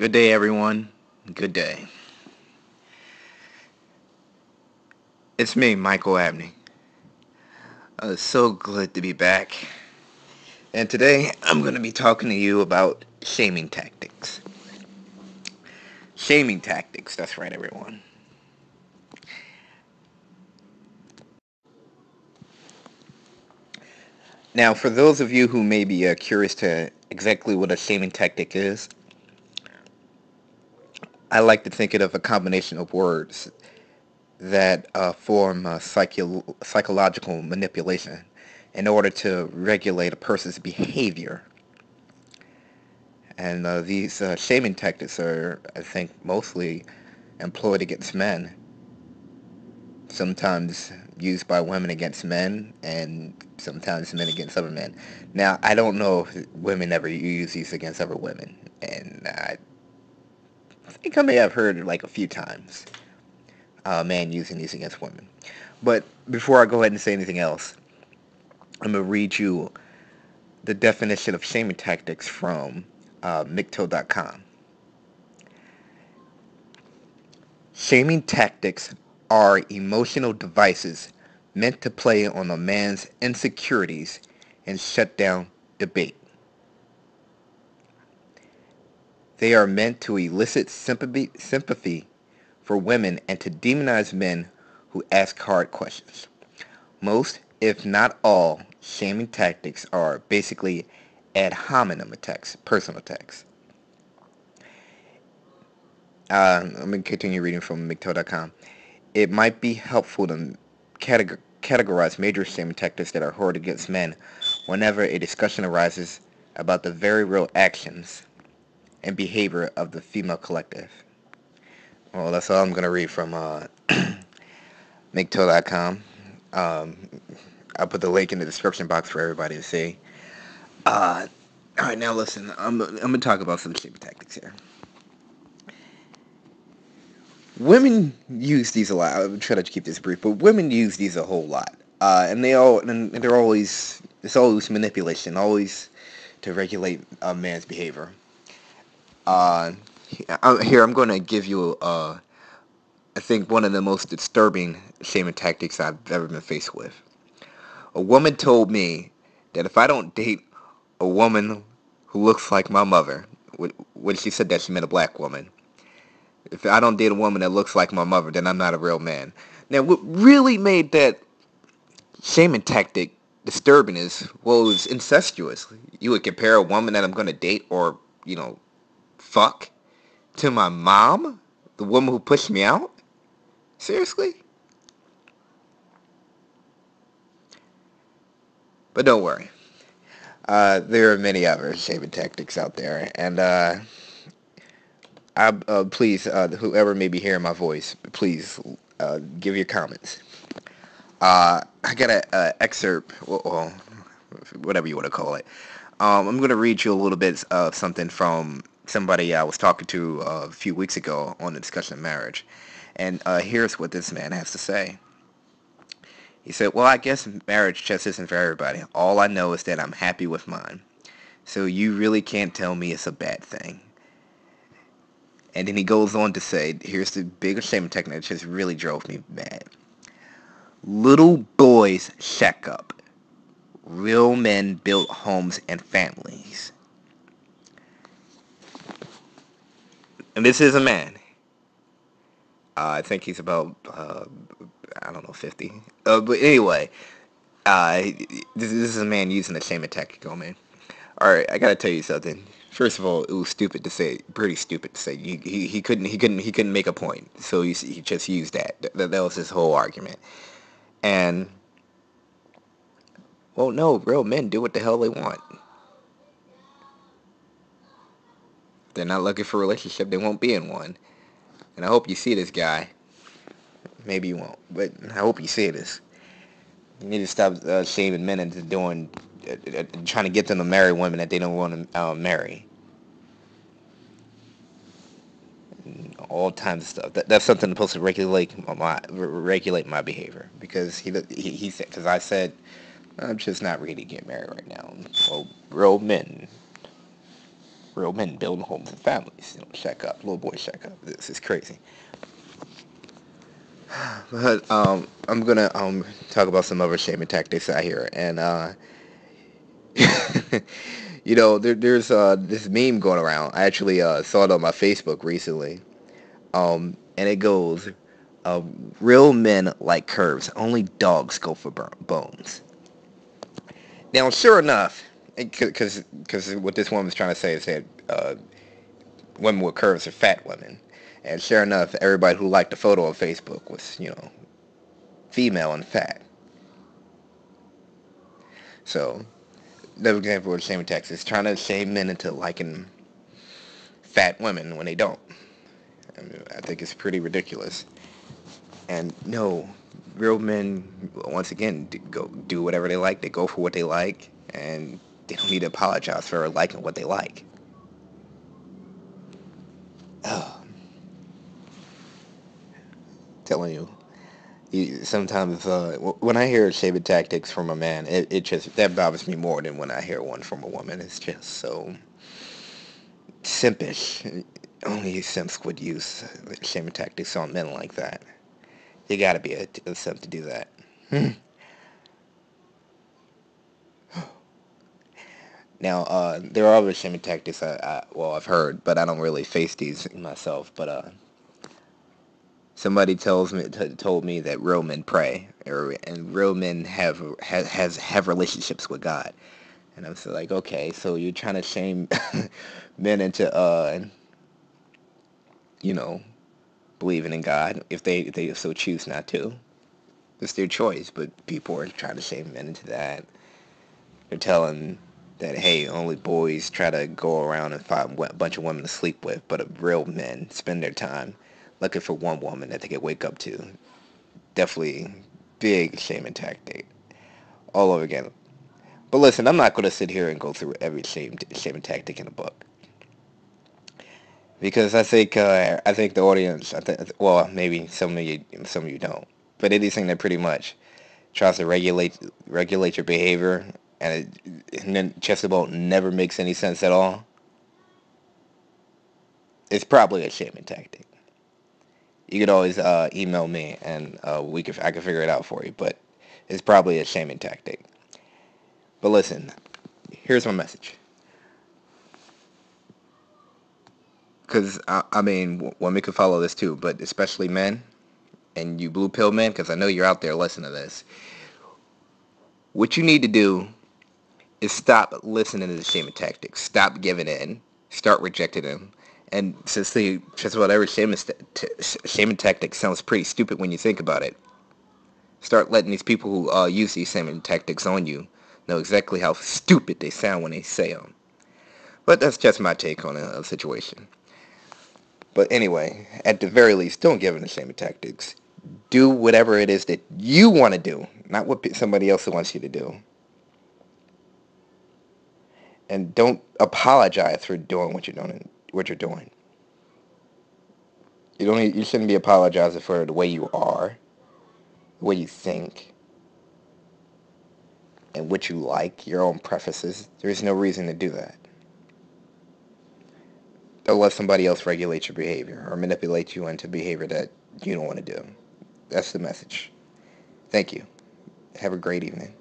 Good day, everyone. Good day. It's me, Michael Abney. So glad to be back. And today, I'm going to be talking to you about shaming tactics. Shaming tactics, that's right, everyone. Now, for those of you who may be curious to exactly what a shaming tactic is, I like to think of a combination of words that form psychological manipulation in order to regulate a person's behavior. And these shaming tactics are, I think, mostly employed against men, sometimes used by women against men, and sometimes men against other men. Now, I don't know if women ever use these against other women, and I think I may have heard it like a few times, men using these against women. But before I go ahead and say anything else, I'm going to read you the definition of shaming tactics from Micto.com. Shaming tactics are emotional devices meant to play on a man's insecurities and shut down debate. They are meant to elicit sympathy for women and to demonize men who ask hard questions. Most, if not all, shaming tactics are basically ad hominem attacks, personal attacks. I'm going to continue reading from Micto.com. It might be helpful to categorize major shaming tactics that are hurled against men whenever a discussion arises about the very real actions and behavior of the female collective. Well, that's all I'm going to read from Micto.com. Um, I'll put the link in the description box for everybody to see. All right, now listen. I'm going to talk about some shaming tactics here. Women use these a lot. I'm trying to keep this brief, but women use these a whole lot, and they're always it's always manipulation, always to regulate a man's behavior. Uh, Here I'm going to give you, I think one of the most disturbing shaming tactics I've ever been faced with. A woman told me that if I don't date a woman who looks like my mother, when she said that she meant a black woman. If I don't date a woman that looks like my mother, then I'm not a real man. Now, what really made that shaming tactic disturbing is, well, it was incestuous. You would compare a woman that I'm going to date or, fuck to my mom? The woman who pushed me out? Seriously? But don't worry. There are many other shaming tactics out there. And please, whoever may be hearing my voice, please give your comments. I got an excerpt, well, whatever you want to call it. I'm going to read you a little bit of something from somebody I was talking to a few weeks ago on the discussion of marriage. And here's what this man has to say. He said, well, I guess marriage just isn't for everybody. All I know is that I'm happy with mine. So you really can't tell me it's a bad thing. And then he goes on to say, here's the biggest shaming technique that just really drove me mad. Little boys shack up. Real men build homes and families. And this is a man. I think he's about, I don't know, 50. But anyway, this is a man using the shaming tactic on me. Alright, I gotta tell you something. First of all, it was stupid to say, pretty stupid to say. He couldn't make a point, so he just used that. That was his whole argument. And, well, no, real men do what the hell they want. If they're not looking for a relationship, they won't be in one. And I hope you see this guy. Maybe you won't, but I hope you see this. You need to stop shaming men into trying to get them to marry women that they don't want to marry. All kinds of stuff. That's something supposed to regulate my behavior, because he said, because I said I'm just not ready to get married right now. Well, real men real men building homes and families. Shack up, little boy, shack up. This is crazy. But I'm gonna talk about some other shaming tactics out here, and there's this meme going around. I actually saw it on my Facebook recently, and it goes, uh, "Real men like curves. Only dogs go for bones." Now, sure enough, because what this woman's trying to say is that women with curves are fat women, and sure enough, everybody who liked the photo on Facebook was female and fat. So, another example of shaming tactics is trying to shame men into liking fat women when they don't. I mean, I think it's pretty ridiculous. And no, real men, once again, go do whatever they like. They go for what they like, and they don't need to apologize for liking what they like. Oh, telling you, sometimes when I hear shaming tactics from a man, it just that bothers me more than when I hear one from a woman. It's just so simpish. Only simps would use shaming tactics on men like that. You gotta be a simp to do that. Now, there are other shaming tactics I've heard, but I don't really face these myself. But somebody told me that real men pray, and real men have relationships with God. And I was like, okay, so you're trying to shame men into you know, believing in God if they so choose not to. It's their choice, but people are trying to shame men into that. They're telling that, hey, only boys try to go around and find a bunch of women to sleep with, but real men spend their time looking for one woman that they can wake up to. Definitely big shaming tactic all over again. But listen, I'm not going to sit here and go through every shaming tactic in the book, because I think the audience, well, maybe some of you don't, but anything that pretty much tries to regulate your behavior, and then just about never makes any sense at all, it's probably a shaming tactic. You could always email me, and I can figure it out for you. But it's probably a shaming tactic. But listen, here's my message. Because I mean, women could follow this too, but especially men, and you blue pill men, because I know you're out there listening to this. What you need to do is stop listening to the shaming tactics. Stop giving in. Start rejecting them. And since just about every shaming tactic sounds pretty stupid when you think about it, start letting these people who use these shaming tactics on you know exactly how stupid they sound when they say them. But that's just my take on a situation. But anyway, at the very least, don't give in to shaming tactics. Do whatever it is that you want to do, not what somebody else wants you to do. And don't apologize for doing what you're doing. What you're doing. You shouldn't be apologizing for the way you are, the way you think, and what you like, your own preferences. There's no reason to do that. Don't let somebody else regulate your behavior or manipulate you into behavior that you don't want to do. That's the message. Thank you. Have a great evening.